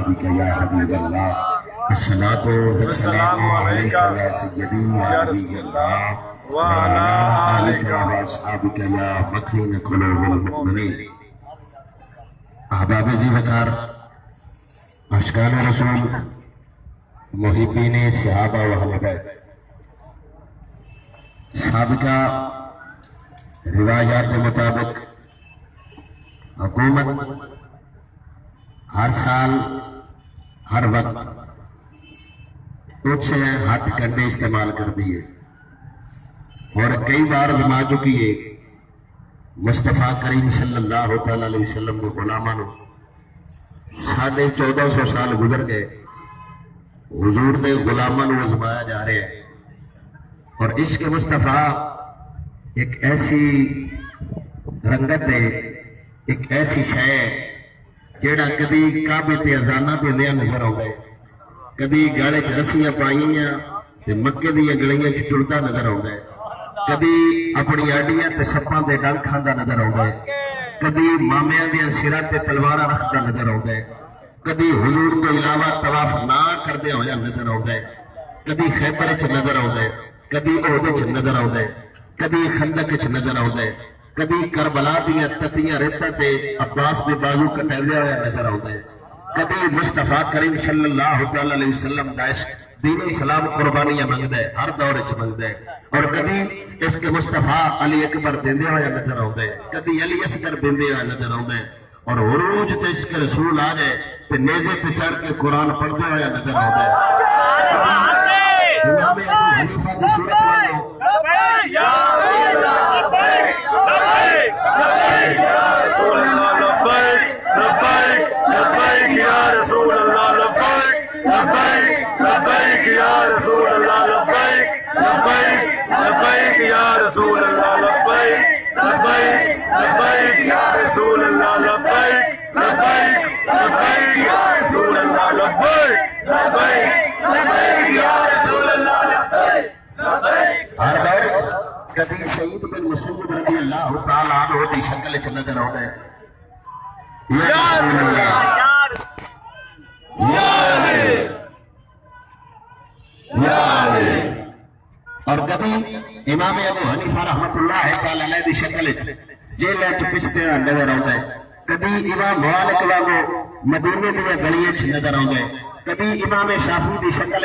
بك يا حبيب الله الصلاة والسلام عليك يا سيدي يا نبي الله وعلى آلك وأصحابك يا مكين قلوب المؤمنين. احباب ذی وقار، عاشقان رسول، محبین صحابہ و اہل بیت، سابقہ روایات کے مطابق حکومت ہر سال ہر وقت کچھ ہاتھ کنڈے استعمال کر دیے اور کئی بار جما چکی ہے مصطفیٰ کریم صلی اللہ تعالی علیہ وسلم کے غلاموں 1450 سال گزر گئے، حضور کے غلاموں کو آزمایا جا رہا ہے. اور عشق مصطفیٰ ایک ایسی رنگت ہے، ایک ایسی شے ہے جیڑا کدی کعبے تے اذاناں دیندیاں نظر آਉਂਦਾ ہے، کدی گالے چ رسیاں پائیاں تے مکے دیاں گلیاں چ ٹردا نظر آਉਂਦਾ ہے، کدی اپنی آڈیاں تے سپاں دے ڈنگ کھاندا نظر آਉਂਦਾ ہے، کدی مامیاں دیاں سراں تے تلواراں رکھدا نظر آਉਂਦਾ ہے، کدی حضور تو علاوہ طواف نہ کردے ہویا نظر آਉਂਦਾ ہے، کدی خیبر چ نظر آਉਂਦਾ ہے، کدی عہد چ نظر آਉਂਦਾ ہے، کدی خندق چ نظر آਉਂਦਾ ہے، کدی کربلا دیاں تتیاں ریتاں تے عباس دے بازو کٹیندے ہویا نظر آਉਂਦਾ ہے، کدی مصطفیٰ کریم صلی اللہ تعالی علیہ وسلم دا عشق دین اسلام قربانیاں منگدا ہے، ہر دور وچ منگدا ہے. اور کدی اس کے مصطفیٰ علی اکبر دیندے ہویا نظر آਉਂਦਾ ہے، کدی علی اصغر دیندے ہویا نظر آਉਂਦਾ ہے. اور عروج تے عشق رسول آ جائے تے نیزے تے چڑھ کے قرآن پڑھدے ہویا نظر آਉਂਦਾ ہے. امام ابو حنیفہ دی صورت والو کبھی سعید بن مسیب رضی اللہ تعالیٰ عنہ دی شکل چ نظر آتا ہے یا رسول اللہ یا علی. اور کبھی امام ابو حنیفہ رحمت اللہ تعالیٰ علیہ دی شکل جیل چ پستے نظر آتا ہے، کبھی امام مالک والو مدینے دیا گلیاں چ نظر آتا ہے، کبھی امام شافعی دی شکل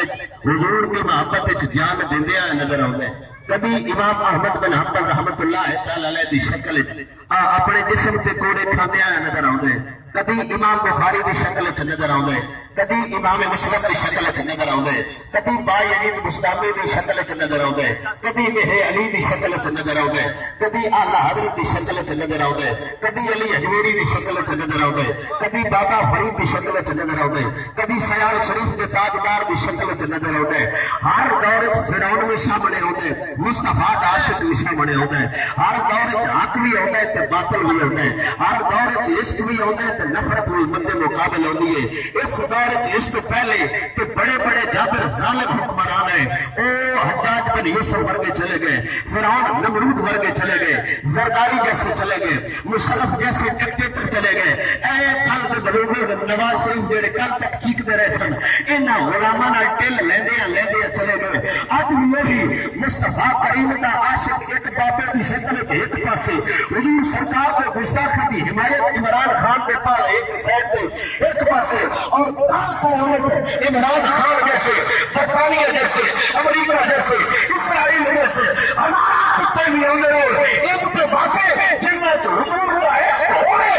حضور کی محبت جان دیندے نظر آتا ہے، کبھی امام احمد بن حنبل رحمت اللہ تعالی علیہ دی شکل اپنے جسم سے کوڑے کھاندے نظر آتے ہیں، کبھی امام بخاری دی شکل نظر آتے ہیں، کبھی امام مسلم دی شکل نظر آتے ہیں، کبھی با یزید بستامی دی شکل نظر آتے ہیں، کبھی مہ علی دی شکل نظر آتے ہیں، کبھی اعلیٰ حضرت دی شکل نظر آتے ہیں، کبھی علی اجمیری دی شکل نظر آتے ہیں، کبھی بابا فرید دی شکل نظر آتے ہیں، کبھی سیال شریف کے تاجدار دی شکل نظر آتے ہیں. ہر دور فرعون میں سامنے آتے ہیں، مصطفیٰ کا عاشق بھی سامنے ہوتا ہے. ہر دور حق بھی ہوتا ہے تو باطل بھی ہوتا ہے. ہر دور عشق بھی ہوتا ہے تو نفرت بھی بندے مقابل ہوتی ہے. اس دور اس تو پہلے کہ بڑے بڑے جابر ظالم حکمران ہیں، او حجاج بن یوسف ورگے چلے گئے، فرعون نمرود ورگے چلے گئے، زرداری جیسے چلے گئے، مشرف جیسے ڈکٹیٹر چلے گئے. اے کل دے بلوغے نواز شریف جڑے کل تک چیختے رہے سن، انہاں غلاماں نال ٹل لیندے چلے گئے. اج بھی وہی مصطفیٰ کریم دا عاشق ایک بابے دی شکل ایک پاسے، حضور سرکار دے گستاخی دی حمایت عمران خان دے پال ایک سائڈ تے ایک پاسے، اور عمران خان جیسے، برطانیہ جیسے، امریکہ جیسے، اسرائیل جیسے ہزار کتے بھی ہوندے ہو، ایک تے واقع جنہ تو حضور دا عشق ہوئے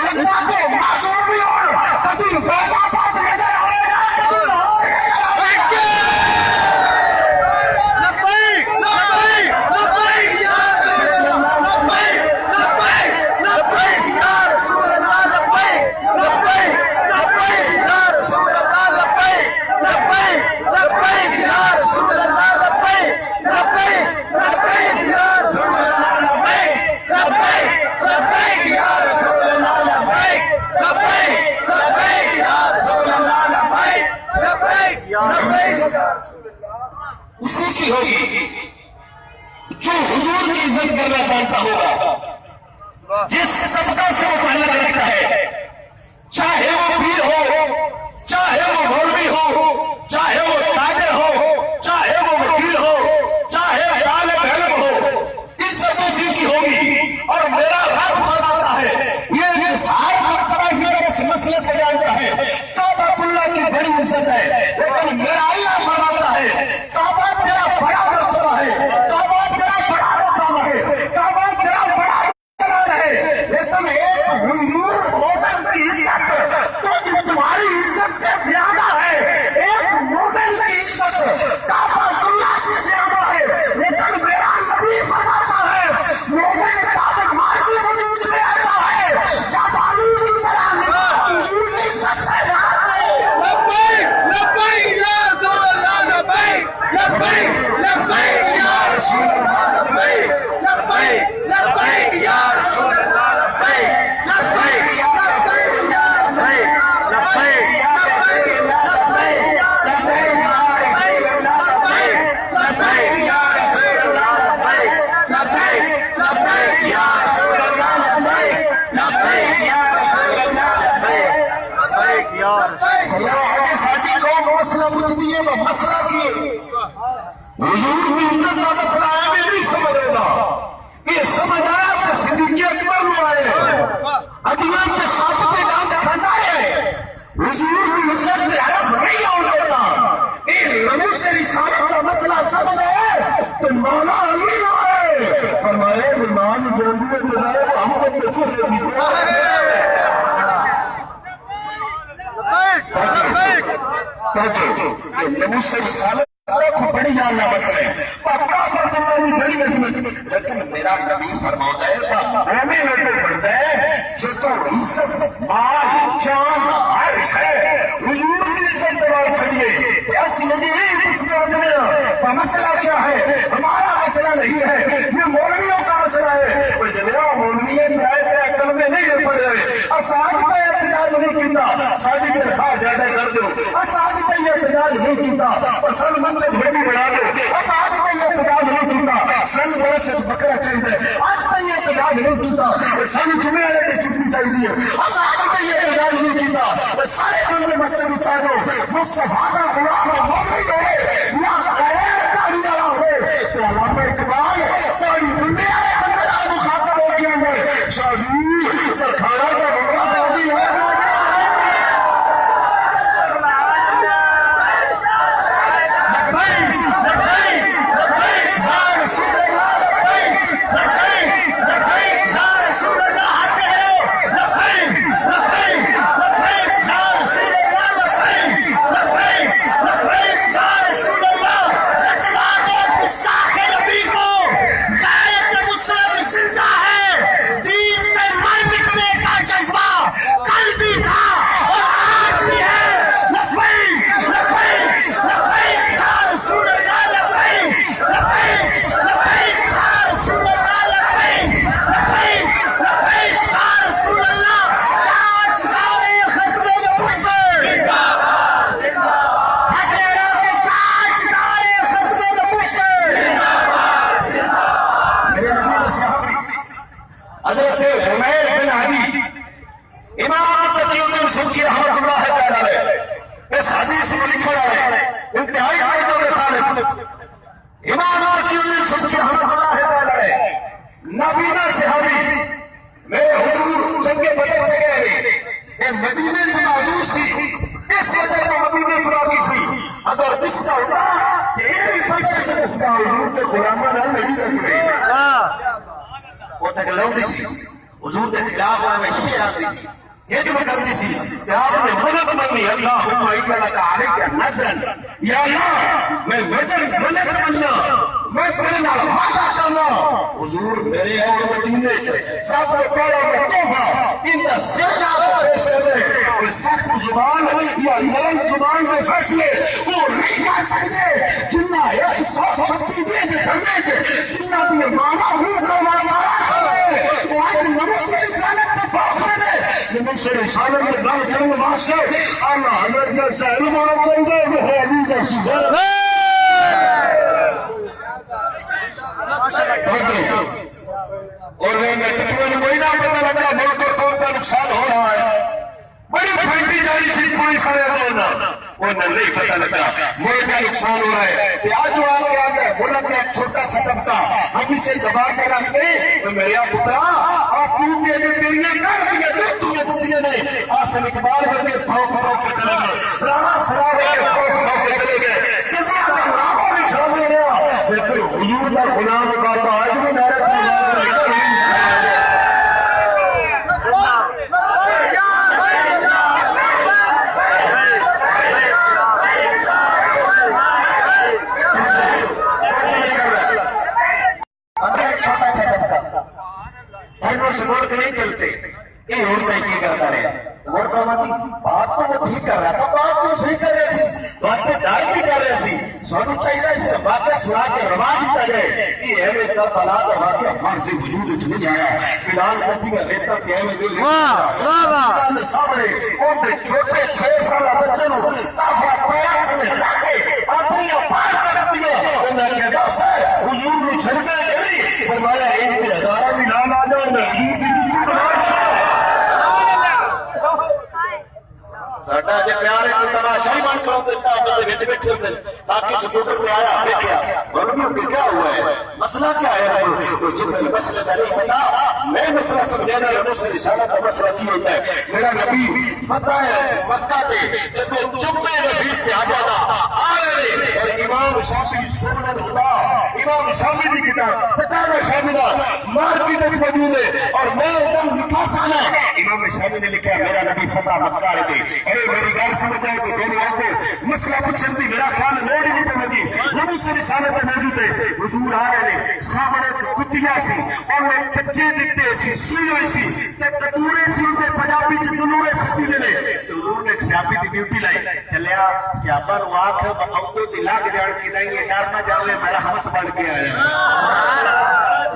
اللہ کو معذور بھی ہو، کبھی فیضا بات نظر آئے اسی کی ہوگی جو حضور کی عزت کرنا جانتا ہوگا، جس سبقہ سے وہ پہلے رکھتا ہے، چاہے وہ پیر ہو عزت سے جانتا ہے کعبۃ اللہ کی بڑی عزت ہے، لیکن میرا اللہ فرماتا ہے کعبہ تیرا بڑا مرتبہ ہے، کعبہ تیرا بڑا مقام ہے، کعبہ تیرا بڑا ہے، لیکن ایک حضور مومن کی عزت تو تمہاری عزت سے زیادہ ہے، ایک مومن کی عزت کعبۃ اللہ سے زیادہ ہے، لیکن میرا نبی فرماتا ہے مومن کعبہ مارتی وجود میں آتا ہے جب علی تیرا حضور کی عزت ہے۔ لبیک لبیک یا رسول اللہ، لبیک لبیک لبیک یا رسول اللہ، لبیک لبیک لبیک یا رسول اللہ، لبیک لبیک لبیک یا لبیک لبیک لبیک یا رسول اللہ، لبیک لبیک لبیک یا رسول اللہ، لبیک لبیک یا رسول اللہ، لبیک لبیک یا رسول اللہ۔ سازی کو مسئلہ پوچھ دیئے وہ مسئلہ کیے حضور کی عزت کا مسئلہ ہے، میں نہیں سمجھ رہا یہ سمجھ آیا کہ صدیق اکبر میں آئے ادیان کے ساست نام کھانا ہے حضور کی عزت سے حرف نہیں آن دیتا، یہ رمو سے رسالت کا مسئلہ سمجھ ہے تو مولا علی آئے فرمائے ایمان جنبی بنائے محمد بچے نبو سے رسالت کو بڑی جاننا مسئلہ ہے، پکا فرمانا بھی بڑی عظمت، لیکن میرا نبی فرماتا ہے مومن ہوتے پڑھتا ہے جس کو عزت مال جان عرش ہے حضور کی عزت دوار چڑھیے ایسی نبی نہیں پوچھتے ہوتے ہیں مسئلہ کیا ہے، ہمارا مسئلہ نہیں ہے، یہ مولویوں کا مسئلہ ہے، جنہا مولویت رائے تیرا کلمے نہیں لے پڑ رہے اساج کا اعتداد نہیں کیتا شادی کے خواہ زیادہ کر دو، اساج کا اعتداد نہیں کیتا پسند مسجد بڑی بڑھا دو، اساج کا اعتداد نہیں کیتا سن برس سے بکرہ چاہیے، آج کا اعتداد نہیں کیتا سن جمعہ علیہ کی چھٹی چاہیے، اساج کا اعتداد نہیں کیتا سارے کلمے مسجد اتار دو، مصطفیٰ کا غلام مومن ہے یا غیر داری والا ہو تو علامہ اقبال تاری بندے آئے اندر آئے مخاطب ہو گیا ہے شاہی تو کھانا کا بڑا بازی ہے حضور کے خلاف میں شیعہ آتی سی یہ جو کرتی سی کہ آپ نے مدد منی اللہم ایمانت علیک نظر یا اللہ میں مدد مننا میں تیرے نال وعدہ کرنا حضور میرے اور مدینے کے سب سے پہلا تحفہ ان دا سینا پیش کرے کہ سخت زبان یا نرم زبان کے فیصلے وہ نہیں کر سکتے جنہ احساس شکتی دے دے کرنے کے جنہ بھی مانا ہوں کروانا سے رسالت میں دار کرنے واسطے اللہ حضرت جیسا علم ہونا چاہیے وہ ہے علی جیسی اور میں کوئی نہ پتہ لگا ملک اور قوم کا نقصان ہو رہا ہے بڑی پھنٹی جاری سی پوری سارے ہونا وہ نہیں پتہ لگا ملک کا نقصان ہو رہا ہے آج جو آگے آگے ملک کا ایک چھوٹا سا طبقہ ہم اسے دبا کے رکھتے میرے پترا آپ کیوں کہ تیریاں کر رہی ہے دیے نے آسم اقبال ورگے پھو پھو کے چلے گئے رانا سرا ورگے پھو پھو کے چلے گئے کتنا کا نامہ بھی شامل رہا لیکن حضور کا غلام بابا آج بھی میرے سے نہیں چلتے یہ ہوتا ہے کی کرتا رہے بات تو وہ ٹھیک کر رہا تھا بات تو صحیح کر رہے سی بات تو ڈال بھی کر رہے سی سانو چاہیے اسے واقعہ سنا کے روا دیتا جائے کہ اے میں تب بلا کا واقعہ ہمارے سے وجود اچھ نہیں آیا فلحال کرتی کا ریتا کہ اے میں جو لیتا سامنے ان کے چھوٹے 6 سالہ بچے نو کافرہ پیرا کرنے لاکے اپنی پار کرتی ہے انہیں کہتا ہے وجود میں چھڑکے گئی فرمایا ان کے ادارہ بھی نام آنے میں وجود کی ساڈا جے پیار ہے تو تماشا ہی بن کر دیتا ہے وچ بیٹھے ہوندے تاکہ سپورٹر تے آیا دیکھیا غربیوں کے کیا ہوا ہے مسئلہ کیا ہے وہ جب مسئلہ سے نہیں پتا میں مسئلہ سمجھانا رب سے رسالہ کا مسئلہ کی ہوتا ہے میرا نبی فتح ہے مکہ تے جب جمعے نبی سے آ جاتا آئے اور امام شافعی سنن اللہ امام شافعی کی کتاب فتح شاملہ مارکیٹ میں موجود ہے اور میں ایک لکھا سانا امام شافعی نے لکھا میرا نبی فتح مکہ دے میری گھر سمجھ جائے کہ دین کو مسئلہ کچھ چلتی میرا خیال موڑ ہی نہیں پڑے گی نبی سے رسالت پر موجود ہے حضور آ رہے ہیں سامنے کتیاں سی اور وہ بچے دکھتے سی سوئی ہوئی سی تے کتورے سی ان سے پنجابی چ دلورے سکتی دے تو حضور نے سیابی دی ڈیوٹی لائی چلیا سیابا نو آکھ اودو دی لگ جان کیدا یہ ڈر نہ جاوے میں رحمت بن کے آیا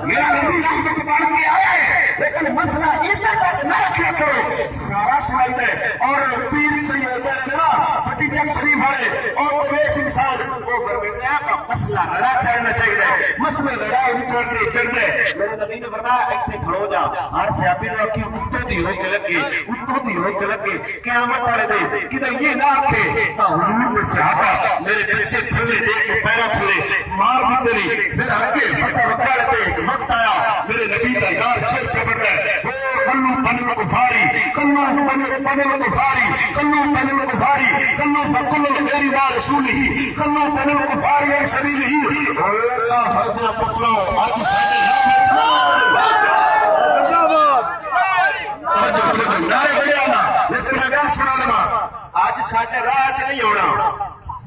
میرا نبی رحمت بن کے آیا ہے لیکن مسئلہ ادھر تک نہ رکھا کرو سارا سنائی دے اور پیر سید نا بھتیجا شریف والے اور پیش انسان وہ فرماتے ہیں مسئلہ لڑا چڑھنا چاہیے مسئلہ لڑا نہیں چڑھنا میرے نبی نے فرمایا ایتھے کھڑو جا ہر سیابی نو اکھی اتوں دی ہو کے لگے اتوں دی ہو کے لگے قیامت والے دے کدے یہ نہ آکھے حضور نے صحابہ میرے پیچھے تھلے دے کے پیرا تھلے مار دیتے نہیں پھر آگے فتح مکہ تے ایک وقت آیا میرے نبی کا یار شیر سے بڑھ گئے کلو بن کفاری کلو بن کفاری کلو بن کفاری کلو فکل غیر ما رسوله کلو بن کفاری اور سبیله اللہ حضرت پتلو آج ساشے آج ساڈے راہ چ نہیں ہونا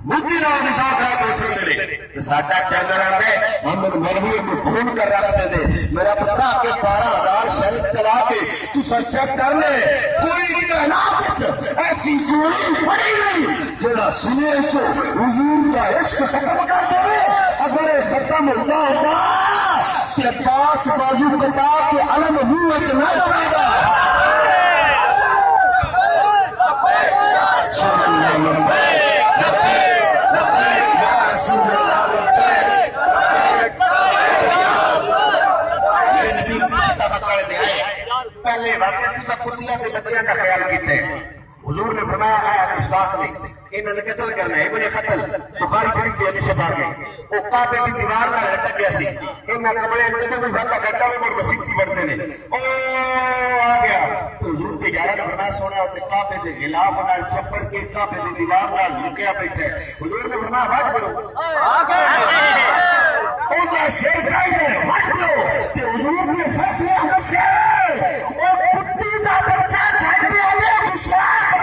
مودی نال نظام خراب ہو سکتے ہیں ساڈا چینل آتے محمد مولوی کو فون کر رکھتے تھے میرا پتر کے 12,000 شہید چلا کے تو سچ کر لے کوئی کائنات ایسی سوری پڑی نہیں جڑا سنے چو حضور کا عشق ختم کر دے اگر ختم ہوتا ہوتا کہ پاس بازو کٹا کے علم منہ وچ نہ ڈالے گا پہلے واقعہ سے کتیاں کے بچیاں کا خیال کیتے ہیں حضور نے فرمایا ہے استاد نے انہوں نے قتل کرنا ہے ابن قتل بخاری شریف کی حدیث پاک ہے وہ کعبے کی دیوار میں لٹک گیا سی انہاں کپڑے اندر کوئی بھاگا گڈا میں مسجد کی بڑھتے نے او آ گیا تو حضور کے یارا نے فرمایا سونا تے کعبے دے غلاف نال چپڑ کے کعبے دی دیوار نال لکیا بیٹھا ہے حضور نے فرمایا بھاگ کرو آ گئے او دا شیر چاہیے بھاگ کرو تے حضور نے فیصلے ہم سے او کتی دا بچہ چھٹ گیا ہے گستاخ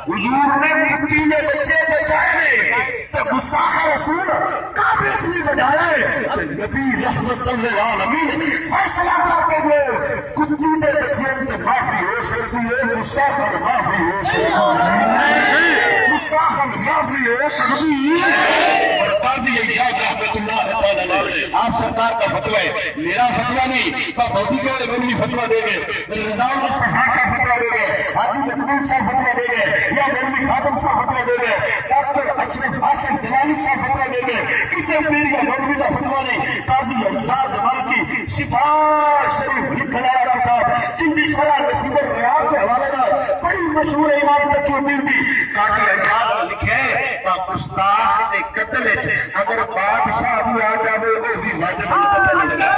حضور نے مٹی میں بچے بچائے تو گستاخ رسول کعبے چلی بجایا ہے نبی رحمت للعالمین فیصلہ کرتے ہوئے کتی دے بچے سے معافی ہو سکتی ہے گستاخ معافی ہو سکتی ہے گستاخ معافی ہو سکتی ہے اور قاضی اعجاز رحمت اللہ علیہ آپ سرکار کا فتویٰ ہے میرا فتویٰ نہیں بہتی کے والے مولوی فتویٰ دے گئے میرے نظام مصطفیٰ صاحب فتویٰ دے گئے حاجی مقبول صاحب فتویٰ دے گئے یا مولوی خاتم صاحب فتویٰ دے گئے ڈاکٹر اشرف حسن جلالی صاحب فتویٰ دے گئے کسی پیر یا مولوی کا فتویٰ نہیں قاضی اعجاز مالکی شفا شریف لکھنے والا کتاب جن کی شرح نصیب الریاض کے حوالے کا بڑی مشہور امام تقی الدین کی قاضی اعجاز نے لکھے گستاخ دے قتل اگر بادشاہ بھی آ جاوے وہ بھی واجب قتل لگا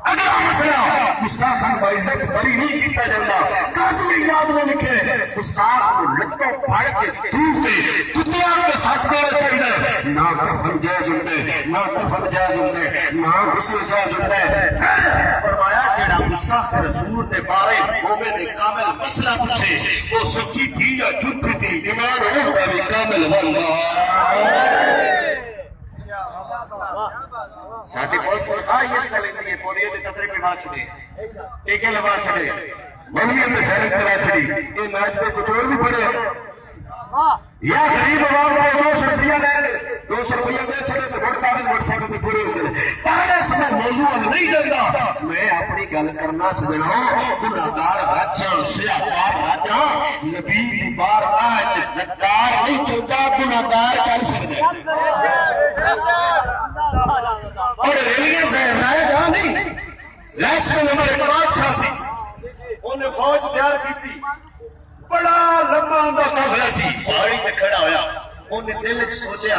اگر مسئلہ گستاخان باعزت بری نہیں کیتا جاتا قاضی یاد میں لکھے گستاخ کو لتوں پھاڑ کے دھوپ کے کتیاں کے ساتھ دینا چاہیے نہ کفن جائز ہوتے نہ کفن جائز ہوتے نہ غسل جائز ہوتے فرمایا جڑا گستاخ رسول دے بارے مومن دے کامل مسئلہ پوچھے وہ سچی تھی یا جھوٹی تھی ایمان ہوتا بھی کامل واللہ ساٹھی بہت فرقائی اس کلندی ہے پوری ہے قطرے پہ بات چھڑے ایک لبا چھڑے مولوی اندر شہرت چلا چھڑی یہ ناچ پہ کچھ اور بھی پڑے یا غریب عوام کا 200 روپیہ دے 200 روپیہ دے چھڑے تو ووٹ پاوے ووٹ ساڈے تے پورے ہو گئے پہلے سمجھ موضوع نہیں دینا میں اپنی گل کرنا سجنا گناہگار راجاں سیاہکار راجاں نبی دی بارگاہ وچ غدار نہیں چلتا گناہگار چل سکدا اور ریلیاں سے رائے جہاں نہیں لیسن نمبر اقبال شاہ سی انہیں فوج تیار کی تھی بڑا لمبا اندھا قافلہ سی پہاڑی تے کھڑا ہویا انہیں دل وچ سوچیا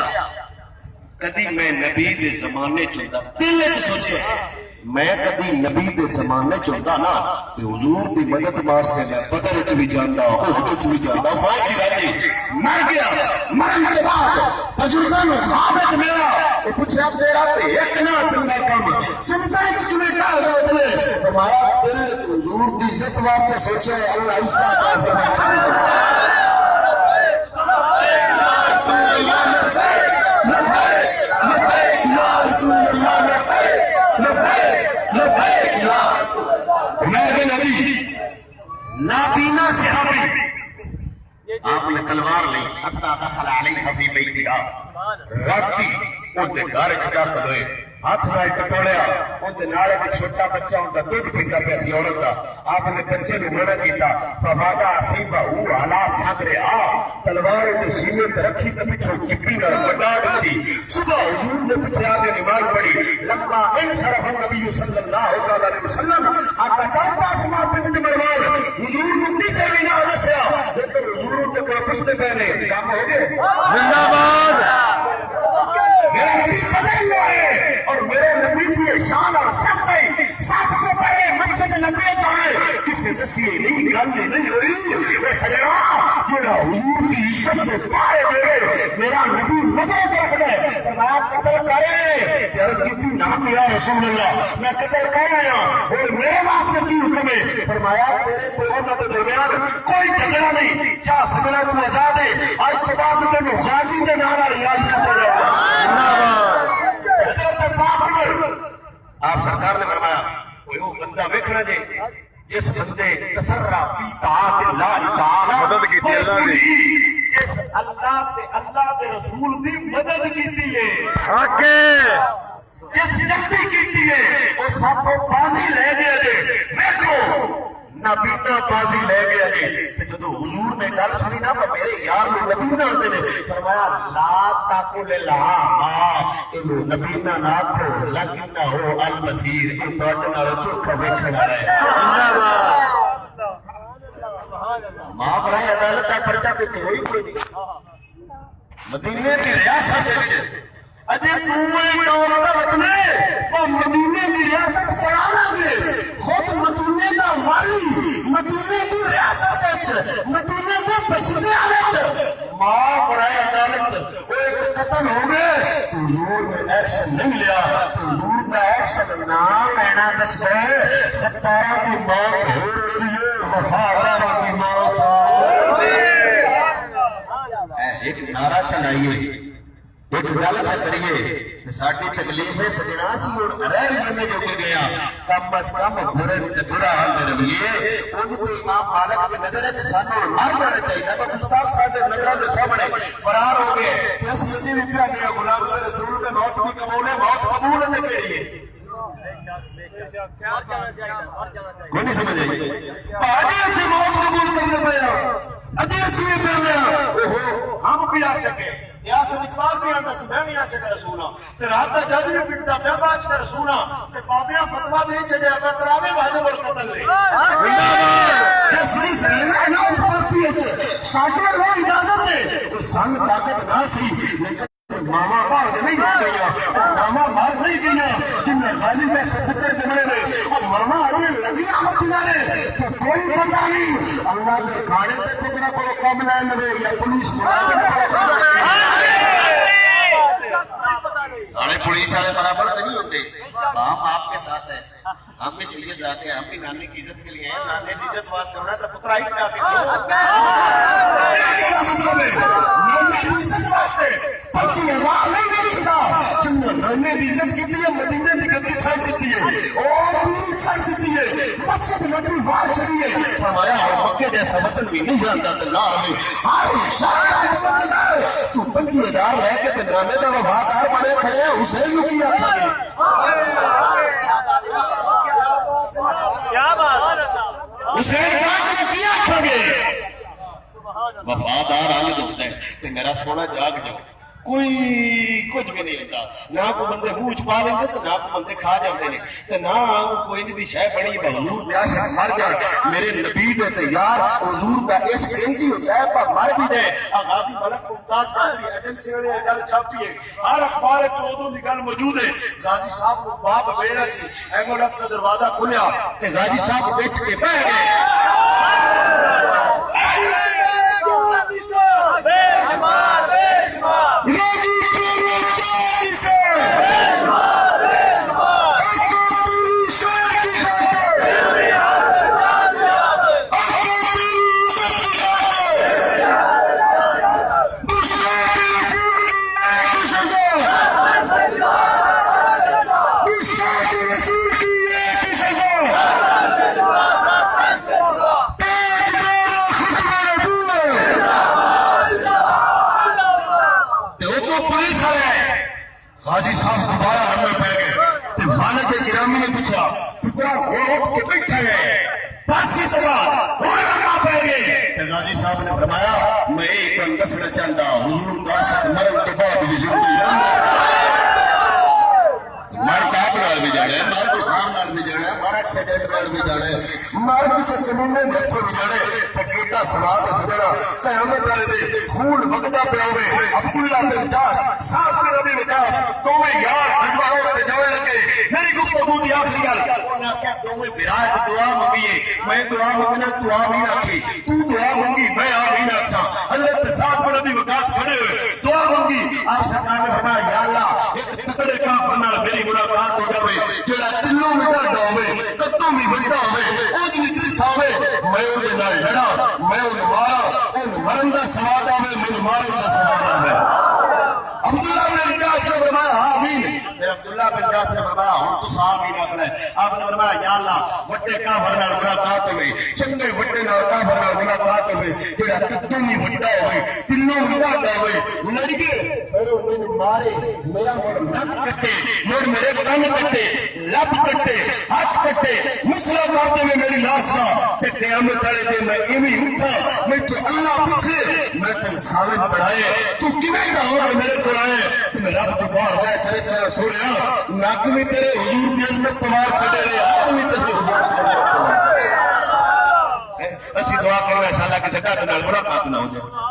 کدی میں نبی دے زمانے چوندا دل وچ سوچیا میں کدی نبی دے زمانے چوندا نا تے حضور دی مدد واسطے میں بدر وچ بھی جاندا احد وچ بھی جاندا فوج دی راجی مر گیا مرن کے بعد بزرگاں نوں خواب وچ میرا وہ پوچھیا تیرا تے ایک نہ چلدا کم چمٹا وچ کیویں ڈال رہے تھے فرمایا دل وچ حضور دی عزت واسطے سوچیا اللہ آہستہ نابینا صحابی آپ نے تلوار لی حتی دخل علیہ فی بیتہا راتی ان دے گھر داخل ہوئے ہاتھ نال ٹٹولیا ان دے نالے میں چھوٹا بچہ ان کا دودھ پیتا پیا سی عورت دا آپ نے بچے نوں منع کیتا فوادا اسیفہ علی صدر تلوار دے سینے تے رکھی تے پیچھے چپی نال بڑا دی صبح حضور نے پیچھے آ کے نماز پڑھی لما انصرف النبی صلی اللہ علیہ وسلم آقا کا اسما بنت مروان حضور نے کسے بھی نہ دسیا لیکن حضور نے کوئی پوچھتے پہلے کام ہو گئے زندہ باد میرا نبی پتہ ہی ہے اور میرے نبی کی شان اور صفائی سب سے پہلے مسجد نبی جائے کسی دسی نہیں گل نہیں ہوئی اے سجنا میرا حضور کی عزت سے پائے میرا نبی نظر رکھ دے فرمایا قتل کرے عرض کی تھی نام یا رسول اللہ میں قتل کر رہا اور میرے واسطے کی حکم ہے فرمایا تیرے تو انہوں کے درمیان کوئی جھگڑا نہیں کیا سجنا تو آزاد ہے آج کے بعد تینوں غازی کے نعرہ ریاض کرتے رہے آپ سرکار نے فرمایا کوئی وہ بندہ ویکھنا جے جس بندے تسرع فی طاعت اللہ تعالی مدد کیتی اللہ نے جس اللہ تے رسول دی مدد کیتی ہے اوکے جس نبی کیتی ہے وہ سب کو بازی لے گیا جے دیکھو نبینا بازی لے گیا جے تے جدو حضور نے گل سنی نا میرے یار نبی نہ ہوندے نے فرمایا لا تاکل لہا اینو نبینا نہ کھو لیکنہ ہو البصیر اے تواڈے نال چوکھا ویکھن والا ہے زندہ باد ماں برائے عدالت کا پرچہ تے ہوئی کوئی نہیں مدینے کی ریاست وچ اجے توے ٹول دا وطن ہے او مدینے کی ریاست کرانا گے خود مدینے دا والی مدینے کی ریاست وچ مدینے دے بشریاں وچ ماں برائے عدالت او ایک قتل ہو گئے حضور نے ایکشن نہیں لیا حضور کا ایکشن نہ لینا دس گئے خطارہ کی موت ہو رہی ہے وفادار کی موت ایک نعرہ چلائیے ایک گل کریے ساڈی تکلیف ہے سجنا سی ہن رہ لینے جو کہ گیا کم از کم برا حال رویے ان کو امام مالک کی نظر ہے کہ سانو مر جانا چاہیے پر گستاخ صاحب نظروں کے سامنے فرار ہو گئے کہ اسی بھی پیا گیا غلام رسول کا موت بھی قبول ہے موت قبول ہے کہڑی ہے کوئی نہیں سمجھ آئی پہاڑی سے موت قبول کرنے پہ ادھی اسی میں پہ ہم بھی آ سکے یاسر اقبال بھی آتا سی میں بھی آ سکے رسول ہوں تے رات دا جج بھی پٹتا میں باج کا رسول ہوں تے پاپیاں فتوا دے چڑے میں تراوے واجب اور قتل لے جس نے سینا نہ اس پر پیچ شاشن کو اجازت دے سن طاقت نہ سی لیکن ماما باہر نہیں ہو گئی ماما باہر نہیں گئی جن میں غازی میں سکتر بنے نے اور ماما اپنے لگیاں مطلع نے تو کوئی پتہ نہیں اللہ کے کھانے پہ کتنا کو کم لائن دے یا پولیس ہمیں پولیس والے برابر تو نہیں ہوتے ہم آپ کے ساتھ ہیں ہم بھی سید جاتے ہیں ہم بھی نانی کی عزت کے لیے ہیں نانی کی عزت واسطے ہونا تو پترا ہی چاہتے نانے کی عزت کی ہے مدینے کی گدی چھاڑ دیتی ہے اور نور چھاڑ دیتی ہے مسجد نبی باہر چلی ہے فرمایا مکے جیسا وطن بھی نہیں جانتا تو لا ہمیں ہر شاہ تو 25,000 رہ کے تے نانے کا وفادار بنے کھڑے ہیں حسین کو کیا تھا حسین کیا تھا وفادار حالت ہوتا ہے تو میرا سونا جاگ جاؤ کوئی کچھ بھی نہیں ہوتا نہ کوئی بندے منہ چ پا لیں تو نہ کوئی بندے کھا جاتے ہیں تو نہ کوئی دی شے بنی حضور دے عاشق مر جان میرے نبی دے تے یار حضور دا اس انجی ہوتا ہے پر مر بھی دے غازی ملک ممتاز قادری ایجنسی والے گل چھاپی ہے ہر اخبار چودوں دی گل موجود ہے غازی صاحب کو باپ بیڑا سی ایمبولینس کا دروازہ کھلیا تے غازی صاحب اٹھ کے بیٹھ گئے غازی صاحب دوبارہ ہمیں پہ گئے مالک گرامی نے پوچھا پترا اٹھ کے بیٹھے گئے پاسی سوال اور لگا پہ گئے غازی صاحب نے فرمایا میں ایک دسنا چاہتا حضور کا عاشق مرن کے بعد بھی زندگی مر کاپ نال بھی جانے مر کو خام نال بھی جانے مر ایکسیڈنٹ نال بھی جانے مر کسی زمین دے تھے بھی جانے تکیٹا سوال سجنا قیامت والے دے خون وگدا پیا ہوے عبداللہ بن جاش ساس بن ربی وقاص دوویں یار اجوارے تے جوڑ لگے میری گفتگو دی آخری گل انہاں کہا دوویں برائے دعا منگیے میں دعا منگنا تو آمین آکھی تو دعا منگی میں آمین آکھساں حضرت ساس بن ربی وقاص کھڑے ہوئے دعا منگی آپ سرکار نے فرمایا یا اللہ ایک تکڑے کافر نال میری ملاقات ہو جائے جڑا دلوں میں ڈردا ہوے کتوں بھی بڑا ہوے او جی دل کھاوے میں اون دے نال لڑا میں اون مارا اون مرن دا سواد آوے میں مارن دا سواد آوے عبداللہ بن جاش نے فرمایا آمین پھر عبداللہ بن جاش نے فرمایا ہن تو آمین آکھنا ہے آپ نے فرمایا یا اللہ وڈے کافر نال ملاقات ہوے چنگے وڈے نال کافر نال ملاقات ہوے جڑا کتوں بھی بڑا ہوے دلوں میں ڈردا ہوے لڑ گئے پھر انہوں مارے میرا نک کٹے مر میرے کان کٹے لب کٹے ہاتھ کٹے مسلا مارتے میں میری لاش نہ تے قیامت والے دن میں ایویں اٹھا میں تو اللہ پوچھے میں تے ثابت پڑھائے تو کیویں دا ہو میرے کول آئے تے میں رب دی باہر گئے چلے چلے سوڑیا نک بھی تیرے حضور دی عظمت پوار چھڑے رہے ہاتھ بھی تیرے حضور اسی دعا کرنا انشاءاللہ کسی ڈاٹ نال ملاقات نہ ہو جائے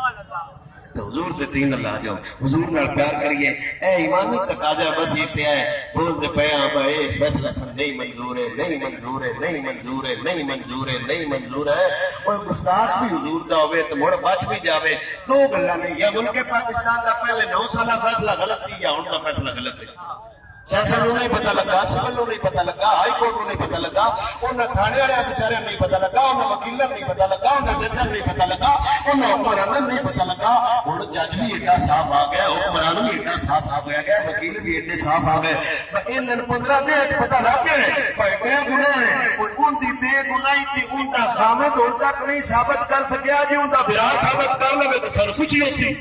تو حضور دے دین اللہ جاؤ حضور نال پیار کریے اے ایمانی تقاضا بس یہ پہ ہے بول دے پہ ہاں بھائی فیصلہ سن نہیں منظور ہے نہیں منظور ہے نہیں منظور ہے نہیں منظور ہے نہیں منظور ہے اور گستاخ بھی حضور دا ہوئے تو مڑ بچ بھی جاوے دو گلا نہیں یا ملک پاکستان دا پہلے 9 سالہ فیصلہ غلط سی یا ان دا فیصلہ غلط ہے سیاسل نو نہیں پتہ لگا سول نو نہیں پتہ لگا ہائی کورٹ نو نہیں پتہ لگا انہاں تھانے والے بیچارے نہیں پتہ لگا انہاں وکیلاں نہیں پتہ لگا انہاں ججاں نہیں پتہ لگا انہاں حکمراناں نہیں پتہ لگا ہن جج بھی ایڈا صاف آ گیا حکمران بھی ایڈا صاف آ گیا وکیل بھی ایڈے صاف آ گئے انہاں 15 دن پتہ لگ گئے بھائی بے گناہ ہے کوئی ان دی بے گناہی تے ان دا خامد ہن تک نہیں ثابت کر سکیا جی ان دا برا ثابت کر لے تے سن کچھ نہیں سی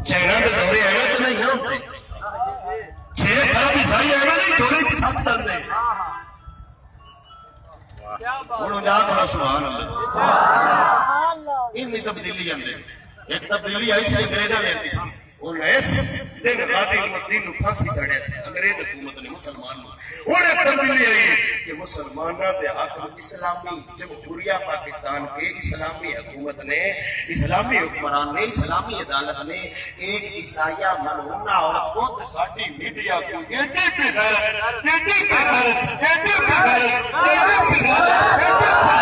چائنا دے دورے ایویں تو نہیں ہوتے چھ خراب عیسائی ایویں نہیں تھوڑی چھت کر دے ہوں جا کرو سبحان اللہ این تبدیلی آدھے ایک تبدیلی آئی سی انگریزاں نے آتی سی اس دن غازی الدین نو پھانسی چڑھیا سی انگریز حکومت نے مسلمان انہیں تبدیلی آئی کہ مسلمانوں کے حق میں اسلامی جمہوریہ پاکستان کے اسلامی حکومت نے اسلامی حکمران نے اسلامی عدالت نے ایک عیسائیہ ملعونہ عورت کو ساٹھی میڈیا کو ایڈی پہ غیرت ایڈی پہ غیرت ایڈی پہ غیرت ایڈی پہ غیرت ایڈی پہ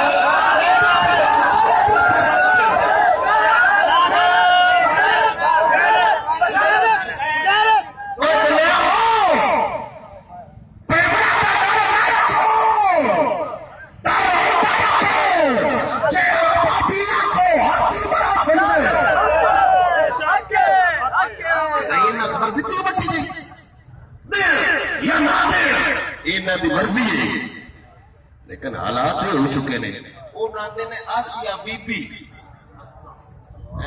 مرضی ہے لیکن حالات ہو چکے نے وہ ناتے نے آسیہ بی بی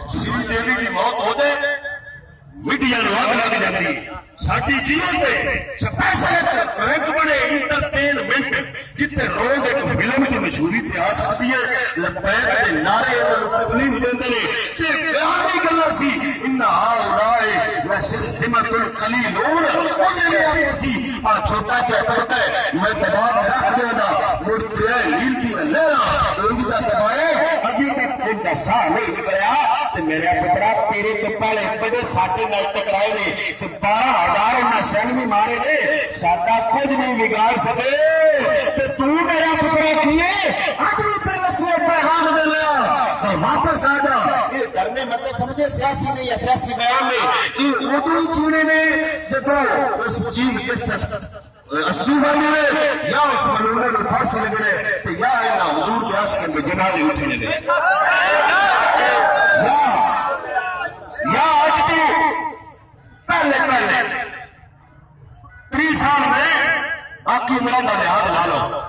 سری دیوی کی موت ہو جائے میڈیا نو اگ لگ جاتی ساڈی جیون دے سپیشل رینک بڑے انٹرٹینمنٹ جتے روز ایک فلم دی مشہوری تے آس خاصی ہے لبیک دے نعرے تے تکلیف دیندے نے تے بیان دی گل سی ان ہاؤلائے لشرذمۃ القلیلون انہاں نے آکھیا سی پر چھوٹا جہا طبقہ ہے میں دباؤ رکھ دینا مڑتے ہل دی لینا ان دا دبائے ابھی تک ان دا ساہ نہیں نکلیا تے میرے پترا تیرے تو پہلے بڑے ساٹے نال ٹکرائے نے تے 12,000 انہاں سینوی مارے نے ساڈا خود نہیں بگاڑ سکے تے تو میرا پترا کیے اج بھی تے وسیع پیغام دے لیا واپس آ جا یہ کرنے مت سمجھے سیاسی نہیں ہے سیاسی بیان نہیں یہ اردو چونے نے جدو اس چیز جسٹس استعفا ملے یا اس ملونے کو پھانسی لگے تے یا انہاں حضور کے عاشق کے جنازے اٹھنے نے یا آج تو پہلے 30 سال میں باقی عمرہ کا لحاظ لا لو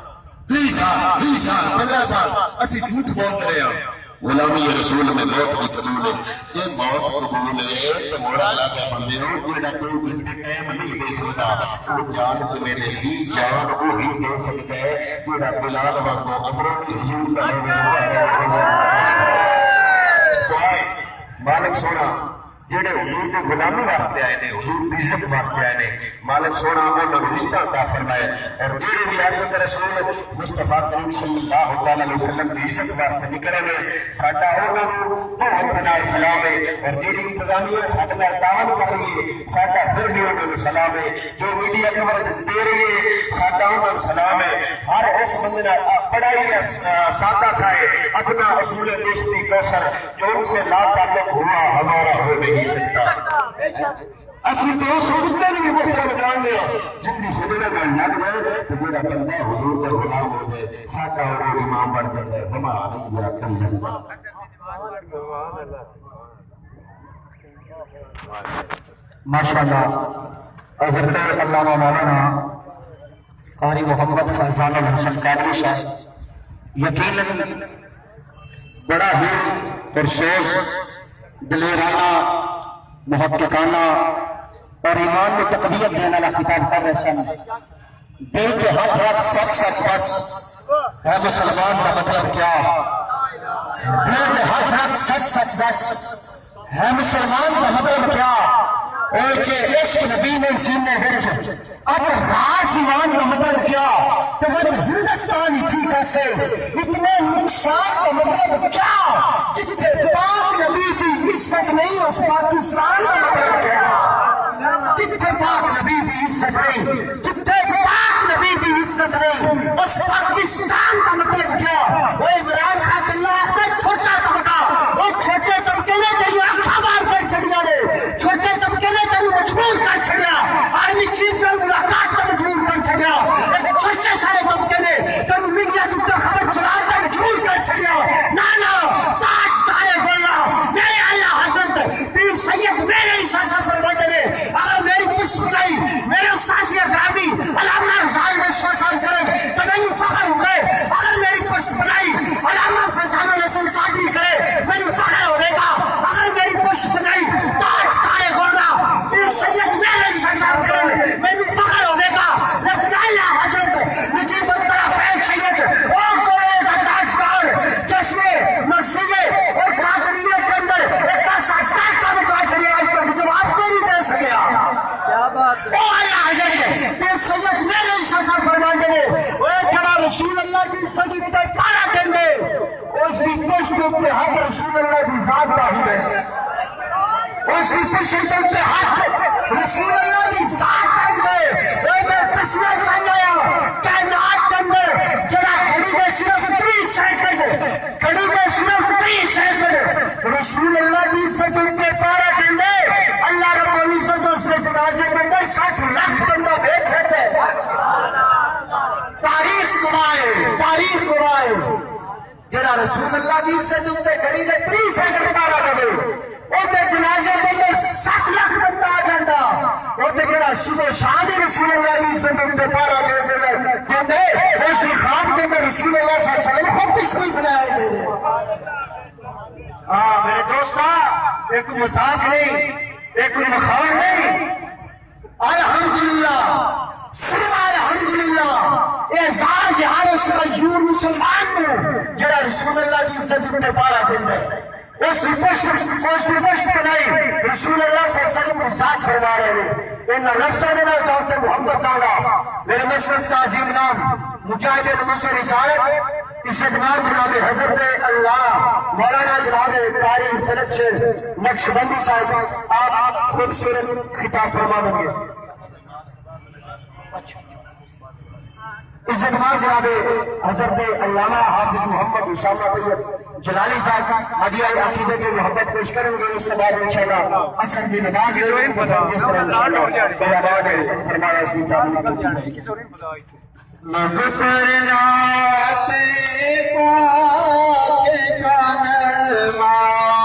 30 سال 20 سال 15 سال اسی جھوٹ بولتے رہے ہیں غلامی رسول میں موت بھی قبول ہے جے موت قبول ہے تو موڑا لا کے بندے ہو جڑا کوئی گھنٹے ٹائم نہیں دے سکتا وہ جان کے میرے سی جان وہ ہی دے سکتا ہے جڑا بلال وانگو ابروں کی حضور کا ہے مالک سونا جڑے حضور کی غلامی واسطے آئے نے حضور کی عزت واسطے آئے نے مالک سونا انہوں نے رشتہ عطا فرمائے اور جڑے بھی عاشق رسول مصطفیٰ کریم صلی اللہ علیہ وسلم کی عزت واسطے نکلے نے ساڈا انہاں نوں بہت نال سلام ہے اور جڑی انتظامیہ ساڈے نال تعاون کر رہی ہے ساڈا پھر بھی انہاں نوں سلام ہے جو میڈیا کوریج دے رہی ہے ساڈا انہاں نوں سلام ہے ہر اس بندے نال بڑا ہی سادہ سا ہے اپنا اصول دوستی کوثر جو ان سے لا تعلق ہوا ہمارا ہو نہیں سکتا اسی تو سوچتے نہیں محترم جان لیا جن کی سبیرہ میں لگ گئے تو میرا بندہ حضور کا غلام ہو گئے ساچا اور امام بن جاتا ہے وما علیہ کلم ماشاءاللہ حضرت علامہ مولانا قاری محمد فیضان الحسن قادری صاحب یقیناً بڑا ہی پرسوز دلیرانہ محققانہ اور ایمان میں تقویت دینے والا خطاب کر رہے سن دل کے ہاتھ رکھ سچ سچ بس ہے مسلمان کا مطلب کیا دل کے ہاتھ رکھ سچ سچ بس ہے مسلمان کا مطلب کیا عشق نبی نے سینے وچ اب راز ایمان کا مطلب کیا تو وہ ہندوستان اسی کا سے اتنے نقصان کا مطلب کیا جتنے پاک نبی کی عزت نہیں اس پاکستان کا مطلب کیا جتنے پاک نبی کی عزت نہیں جتنے پاک نبی کی عزت نہیں اس پاکستان کا مطلب کیا وہ عمران خان اللہ کا چھوٹا طبقہ وہ چھوٹے طبقے نے کہیں آنکھا مار کر چڑیا نے چھوٹے طبقے نے کہیں مجبور کر چڑیا آرمی چیف نے ملاقات کا مجبور کر چڑیا ایک چھوٹے سارے طبقے نے کہیں میڈیا تم کا خبر چلا کر مجبور کر چڑیا نانا تاج تائے بولنا میرے آیا حضرت پیر سید میرے ہی ساتھ کے ہاتھ رسول اللہ کی ذات باہر ہے اس حصے شیطان سے ہاتھ رسول اللہ کی ذات ہے میں تسمہ چاہتا ہوں کائنات کے اندر جڑا گھڑی کے صرف 30 سیکنڈ گھڑی کے صرف 30 سیکنڈ رسول اللہ کی عزت ان کے پارا دیں اللہ رب العزت اس کے جنازے کے اندر 60 لاکھ بندہ بھیج سکتے تاریخ گواہ جڑا رسول اللہ کی عزت ان کے گھڑی کے 30 سیکنڈ پارا دے اوتے جنازے کے اندر 60 لاکھ بندہ آ جاتا اوتے جڑا صبح شام رسول اللہ کی عزت ان کے پارا دے دے اس خواب کے اندر رسول اللہ صلی اللہ علیہ وسلم خود تشریف لائے دے میرے دوستاں ایک مذاق نہیں ایک مخال نہیں الحمدللہ سنو الحمدللہ اعزاز ہر اس مجبور مسلمان کو جڑا رسول اللہ کی عزت ان کے پارا دے اس رفشت بنائی رسول اللہ صلی اللہ علیہ وسلم کو ساتھ فرما رہے ہیں ان لفظہ دینا ڈاکٹر محمد نالا میرے مشرف کا عظیم نام مجاہد نصر رسالت اس جناب جناب حضرت اللہ مولانا جناب قاری سلط سے نقشبندی صاحب آپ خوبصورت خطاب فرما دیں گے اس جناب جناب حضرت علامہ حافظ محمد اسامہ طیب جلالی صاحب ہدیہ عقیدہ کے محبت پیش کریں گے اس کے بعد انشاءاللہ اصل کی نماز جس طرح فرمایا اس کی لب پر نعت پاک کا نغمہ